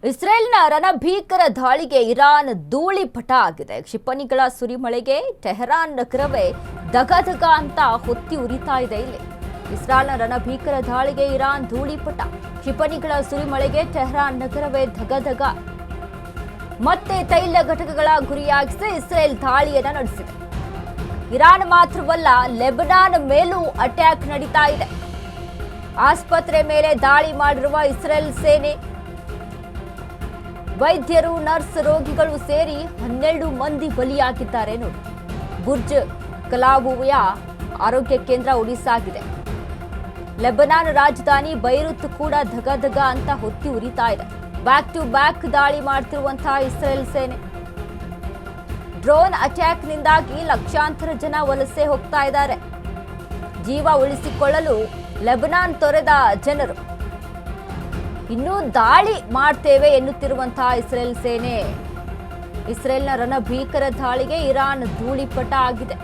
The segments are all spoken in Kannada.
ಇಸ್ರೇಲ್ನ ರಣಭೀಕರ ದಾಳಿಗೆ ಇರಾನ್ ಧೂಳಿಪಟ ಆಗಿದೆ. ಕ್ಷಿಪಣಿಗಳ ಸುರಿಮಳೆಗೆ ಟೆಹರಾನ್ ನಗರವೇ ದಗದಗ ಅಂತ ಹೊತ್ತಿ ಉರಿತಾ ಇದೆ. ಇಲ್ಲಿ ಇಸ್ರೇಲ್ನ ರಣಭೀಕರ ದಾಳಿಗೆ ಇರಾನ್ ಧೂಳಿಪಟ, ಕ್ಷಿಪಣಿಗಳ ಸುರಿಮಳೆಗೆ ಟೆಹರಾನ್ ನಗರವೇ ದಗದಗ. ಮತ್ತೆ ತೈಲ ಘಟಕಗಳ ಗುರಿಯಾಗಿಸಿ ಇಸ್ರೇಲ್ ದಾಳಿಯನ್ನ ನಡೆಸಿದೆ. ಇರಾನ್ ಮಾತ್ರವಲ್ಲ, ಲೆಬನಾನ್ ಮೇಲೂ ಅಟ್ಯಾಕ್ ನಡೀತಾ ಇದೆ. ಆಸ್ಪತ್ರೆ ಮೇಲೆ ದಾಳಿ ಮಾಡಿರುವ ಇಸ್ರೇಲ್ ಸೇನೆ, ವೈದ್ಯರು, ನರ್ಸ್, ರೋಗಿಗಳು ಸೇರಿ 12 ಮಂದಿ ಬಲಿಯಾಗಿದ್ದಾರೆ. ನೋಡಿ, ಬುರ್ಜ್ ಕಲಾಬುವಿಯ ಆರೋಗ್ಯ ಕೇಂದ್ರ ಒಡಿಸಾಗಿದೆ. ಲೆಬನಾನ್ ರಾಜಧಾನಿ ಬೈರುತ್ ಕೂಡ ಧಗಧಗ ಅಂತ ಹೊತ್ತಿ ಉರಿತಾ ಇದೆ. ಬ್ಯಾಕ್ ಟು ಬ್ಯಾಕ್ ದಾಳಿ ಮಾಡ್ತಿರುವಂತಹ ಇಸ್ರೇಲ್ ಸೇನೆ. ಡ್ರೋನ್ ಅಟ್ಯಾಕ್ನಿಂದಾಗಿ ಲಕ್ಷಾಂತರ ಜನ ವಲಸೆ ಹೋಗ್ತಾ ಇದ್ದಾರೆ. ಜೀವ ಉಳಿಸಿಕೊಳ್ಳಲು ಲೆಬನಾನ್ ತೊರೆದ ಜನರು ಇನ್ನೂ ದಾಳಿ ಮಾಡ್ತೇವೆ ಎನ್ನುತ್ತಿರುವಂತಹ ಇಸ್ರೇಲ್ ಸೇನೆ. ಇಸ್ರೇಲ್ನ ರಣಭೀಕರ ದಾಳಿಗೆ ಇರಾನ್ ಧೂಳಿಪಟ ಆಗಿದೆ.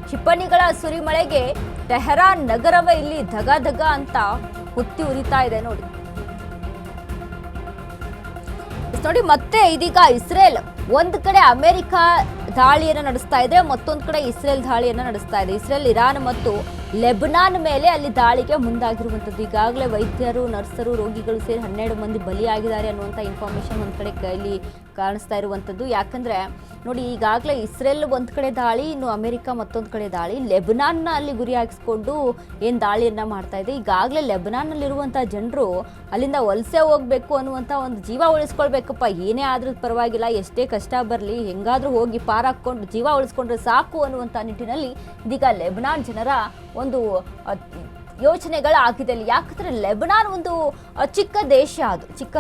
ಕ್ಷಿಪಣಿಗಳ ಸುರಿಮಳೆಗೆ ಟೆಹರಾನ್ ನಗರವೇ ಇಲ್ಲಿ ಧಗಧಗ ಅಂತ ಹೊತ್ತಿ ಉರಿತಾ ಇದೆ. ನೋಡಿ, ಮತ್ತೆ ಇದೀಗ ಇಸ್ರೇಲ್ ಒಂದು ಕಡೆ ಅಮೆರಿಕ ದಾಳಿಯನ್ನು ನಡೆಸ್ತಾ ಇದೆ, ಮತ್ತೊಂದು ಕಡೆ ಇಸ್ರೇಲ್ ದಾಳಿಯನ್ನು ನಡೆಸ್ತಾ ಇದೆ. ಇಸ್ರೇಲ್ ಇರಾನ್ ಮತ್ತು ಲೆಬನಾನ್ ಮೇಲೆ ಅಲ್ಲಿ ದಾಳಿಗೆ ಮುಂದಾಗಿರುವಂಥದ್ದು. ಈಗಾಗಲೇ ವೈದ್ಯರು, ನರ್ಸರು, ರೋಗಿಗಳು ಸೇರಿ 12 ಮಂದಿ ಬಲಿಯಾಗಿದ್ದಾರೆ ಅನ್ನುವಂಥ ಇನ್ಫಾರ್ಮೇಶನ್ ಒಂದು ಕಡೆ ಕೈಲಿ ಕಾಣಿಸ್ತಾ ಇರುವಂಥದ್ದು. ಯಾಕಂದರೆ ನೋಡಿ, ಈಗಾಗಲೇ ಇಸ್ರೇಲ್ ಒಂದು ಕಡೆ ದಾಳಿ, ಇನ್ನು ಅಮೆರಿಕ ಮತ್ತೊಂದು ಕಡೆ ದಾಳಿ. ಲೆಬನಾನ್ನ ಅಲ್ಲಿ ಗುರಿಯಾಗಿಸ್ಕೊಂಡು ಏನು ದಾಳಿಯನ್ನು ಮಾಡ್ತಾ ಇದೆ. ಈಗಾಗಲೇ ಲೆಬನಾನ್ನಲ್ಲಿರುವಂಥ ಜನರು ಅಲ್ಲಿಂದ ವಲಸೆ ಹೋಗಬೇಕು ಅನ್ನುವಂಥ ಒಂದು, ಜೀವ ಉಳಿಸ್ಕೊಳ್ಬೇಕಪ್ಪ, ಏನೇ ಆದ್ರೂ ಪರವಾಗಿಲ್ಲ, ಎಷ್ಟೇ ಕಷ್ಟ ಬರಲಿ, ಹೆಂಗಾದರೂ ಹೋಗಿ ಪಾರಾಕೊಂಡು ಜೀವ ಉಳಿಸ್ಕೊಂಡ್ರೆ ಸಾಕು ಅನ್ನುವಂಥ ನಿಟ್ಟಿನಲ್ಲಿ ಇದೀಗ ಲೆಬನಾನ್ ಜನರ ಒಂದು ಯೋಚನೆಗಳಾಗಿದೆ. ಯಾಕಂದರೆ ಲೆಬನಾನ್ ಒಂದು ಚಿಕ್ಕ ದೇಶ, ಅದು ಚಿಕ್ಕ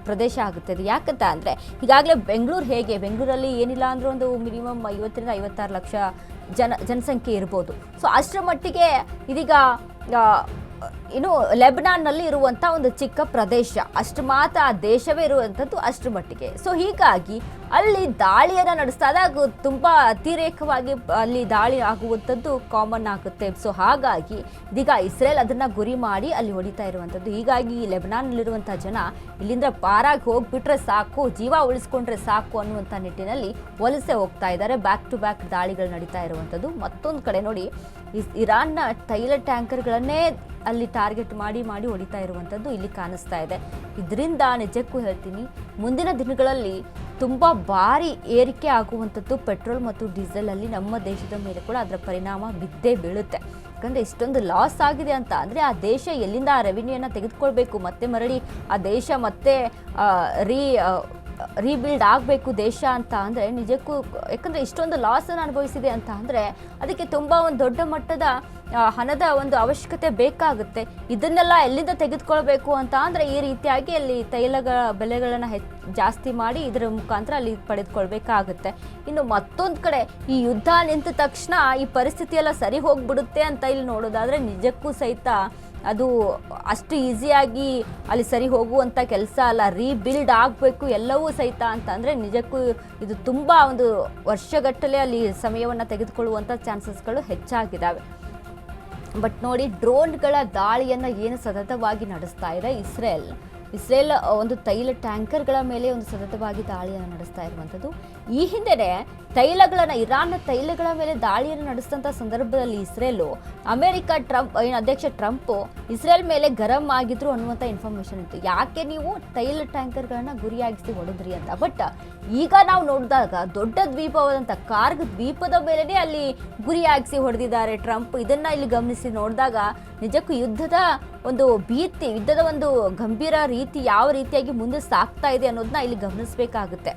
ಪ್ರದೇಶ ಆಗುತ್ತದೆ. ಯಾಕಂತ ಅಂದರೆ ಈಗಾಗಲೇ ಬೆಂಗಳೂರು ಹೇಗೆ, ಬೆಂಗಳೂರಲ್ಲಿ ಏನಿಲ್ಲ ಅಂದರೂ ಒಂದು ಮಿನಿಮಮ್ 50 ರಿಂದ 56 ಲಕ್ಷ ಜನಸಂಖ್ಯೆ ಇರ್ಬೋದು. ಸೊ ಅಷ್ಟರ ಮಟ್ಟಿಗೆ ಇದೀಗ ಇನ್ನು ಲೆಬನಾನ್ನಲ್ಲಿ ಇರುವಂಥ ಒಂದು ಚಿಕ್ಕ ಪ್ರದೇಶ, ಅಷ್ಟು ಮಾತ್ರ ಆ ದೇಶವೇ ಇರುವಂಥದ್ದು ಅಷ್ಟರ ಮಟ್ಟಿಗೆ. ಸೊ ಹೀಗಾಗಿ ಅಲ್ಲಿ ದಾಳಿಯನ್ನು ನಡೆಸಿದಾಗ ತುಂಬ ಅತಿರೇಕವಾಗಿ ಅಲ್ಲಿ ದಾಳಿ ಆಗುವಂಥದ್ದು ಕಾಮನ್ ಆಗುತ್ತೆ. ಸೊ ಹಾಗಾಗಿ ಇದೀಗ ಇಸ್ರೇಲ್ ಅದನ್ನು ಗುರಿ ಮಾಡಿ ಅಲ್ಲಿ ಹೊಡಿತಾ ಇರುವಂಥದ್ದು. ಹೀಗಾಗಿ ಲೆಬನಾನ್ನಲ್ಲಿರುವಂಥ ಜನ ಇಲ್ಲಿಂದ ಪಾರಾಗಿ ಹೋಗ್ಬಿಟ್ರೆ ಸಾಕು, ಜೀವ ಉಳಿಸ್ಕೊಂಡ್ರೆ ಸಾಕು ಅನ್ನುವಂಥ ನಿಟ್ಟಿನಲ್ಲಿ ವಲಸೆ ಹೋಗ್ತಾ ಇದ್ದಾರೆ. ಬ್ಯಾಕ್ ಟು ಬ್ಯಾಕ್ ದಾಳಿಗಳು ನಡೀತಾ ಇರುವಂಥದ್ದು. ಮತ್ತೊಂದು ಕಡೆ ನೋಡಿ, ಇರಾನ್ನ ತೈಲ ಟ್ಯಾಂಕರ್ಗಳನ್ನೇ ಅಲ್ಲಿ ಟಾರ್ಗೆಟ್ ಮಾಡಿ ಹೊಡಿತಾ ಇರುವಂಥದ್ದು ಇಲ್ಲಿ ಕಾಣಿಸ್ತಾ ಇದೆ. ಇದರಿಂದ ನಿಜಕ್ಕೂ ಹೇಳ್ತೀನಿ, ಮುಂದಿನ ದಿನಗಳಲ್ಲಿ ತುಂಬ ಭಾರಿ ಏರಿಕೆ ಆಗುವಂಥದ್ದು ಪೆಟ್ರೋಲ್ ಮತ್ತು ಡೀಸೆಲ್ ಅಲ್ಲಿ ನಮ್ಮ ದೇಶದ ಮೇಲೆ ಕೂಡ ಅದರ ಪರಿಣಾಮ ಬಿದ್ದೇ ಬೀಳುತ್ತೆ. ಯಾಕಂದರೆ ಇಷ್ಟೊಂದು ಲಾಸ್ ಆಗಿದೆ ಅಂತ ಅಂದರೆ ಆ ದೇಶ ಎಲ್ಲಿಂದ ಆ ರೆವಿನ್ಯೂಯನ್ನು ತೆಗೆದುಕೊಳ್ಬೇಕು, ಮತ್ತೆ ಮರಳಿ ಆ ದೇಶ ಮತ್ತೆ ರೀಬಿಲ್ಡ್ ಆಗಬೇಕು ದೇಶ ಅಂತ ಅಂದರೆ ನಿಜಕ್ಕೂ, ಯಾಕಂದರೆ ಇಷ್ಟೊಂದು ಲಾಸನ್ನು ಅನುಭವಿಸಿದೆ ಅಂತ ಅಂದರೆ ಅದಕ್ಕೆ ತುಂಬ ಒಂದು ದೊಡ್ಡ ಮಟ್ಟದ ಹಣದ ಒಂದು ಅವಶ್ಯಕತೆ ಬೇಕಾಗುತ್ತೆ. ಇದನ್ನೆಲ್ಲ ಎಲ್ಲಿಂದ ತೆಗೆದುಕೊಳ್ಬೇಕು ಅಂತ ಅಂದರೆ ಈ ರೀತಿಯಾಗಿ ಅಲ್ಲಿ ತೈಲಗಳ ಬೆಲೆಗಳನ್ನು ಜಾಸ್ತಿ ಮಾಡಿ ಇದರ ಮುಖಾಂತರ ಅಲ್ಲಿ ಪಡೆದುಕೊಳ್ಬೇಕಾಗುತ್ತೆ. ಇನ್ನು ಮತ್ತೊಂದು ಕಡೆ ಈ ಯುದ್ಧ ನಿಂತ ತಕ್ಷಣ ಈ ಪರಿಸ್ಥಿತಿಯೆಲ್ಲ ಸರಿ ಹೋಗ್ಬಿಡುತ್ತೆ ಅಂತ ಇಲ್ಲಿ ನೋಡೋದಾದರೆ ನಿಜಕ್ಕೂ ಸಹಿತ ಅದು ಅಷ್ಟು ಈಸಿಯಾಗಿ ಅಲ್ಲಿ ಸರಿ ಹೋಗುವಂಥ ಕೆಲಸ ಅಲ್ಲ. ರೀಬಿಲ್ಡ್ ಆಗಬೇಕು ಎಲ್ಲವೂ ಸಹಿತ ಅಂತ ಅಂದರೆ ನಿಜಕ್ಕೂ ಇದು ತುಂಬ ಒಂದು ವರ್ಷಗಟ್ಟಲೆ ಅಲ್ಲಿ ಸಮಯವನ್ನು ತೆಗೆದುಕೊಳ್ಳುವಂಥ ಚಾನ್ಸಸ್ಗಳು ಹೆಚ್ಚಾಗಿದ್ದಾವೆ. ಬಟ್ ನೋಡಿ, ಡ್ರೋನ್ಗಳ ದಾಳಿಯನ್ನು ಏನು ಸತತವಾಗಿ ನಡೆಸ್ತಾ ಇದೆ ಇಸ್ರೇಲ್ ಒಂದು ತೈಲ ಟ್ಯಾಂಕರ್ಗಳ ಮೇಲೆ ಒಂದು ಸತತವಾಗಿ ದಾಳಿಯನ್ನು ನಡೆಸ್ತಾ ಇರುವಂಥದ್ದು. ಈ ಹಿಂದೆನೇ ಇರಾನ್ನ ತೈಲಗಳ ಮೇಲೆ ದಾಳಿಯನ್ನು ನಡೆಸಿದಂಥ ಸಂದರ್ಭದಲ್ಲಿ ಇಸ್ರೇಲು ಅಧ್ಯಕ್ಷ ಟ್ರಂಪ್ ಇಸ್ರೇಲ್ ಮೇಲೆ ಗರಂ ಆಗಿದ್ರು ಅನ್ನುವಂಥ ಇನ್ಫಾರ್ಮೇಷನ್ ಇತ್ತು. ಯಾಕೆ ನೀವು ತೈಲ ಟ್ಯಾಂಕರ್ಗಳನ್ನು ಗುರಿಯಾಗಿಸಿ ಹೊಡೆದ್ರಿ ಅಂತ. ಬಟ್ ಈಗ ನಾವು ನೋಡಿದಾಗ ದೊಡ್ಡ ದ್ವೀಪವಾದಂಥ ಕಾರ್ಗ್ ದ್ವೀಪದ ಮೇಲೆನೇ ಅಲ್ಲಿ ಗುರಿಯಾಗಿಸಿ ಹೊಡೆದಿದ್ದಾರೆ ಟ್ರಂಪ್. ಇದನ್ನ ಇಲ್ಲಿ ಗಮನಿಸಿ ನೋಡಿದಾಗ ನಿಜಕ್ಕೂ ಯುದ್ಧದ ಒಂದು ಗಂಭೀರ ರೀತಿ ಯಾವ ರೀತಿಯಾಗಿ ಮುಂದೆ ಸಾಗ್ತಾ ಇದೆ ಅನ್ನೋದನ್ನ ಇಲ್ಲಿ ಗಮನಿಸಬೇಕಾಗುತ್ತೆ.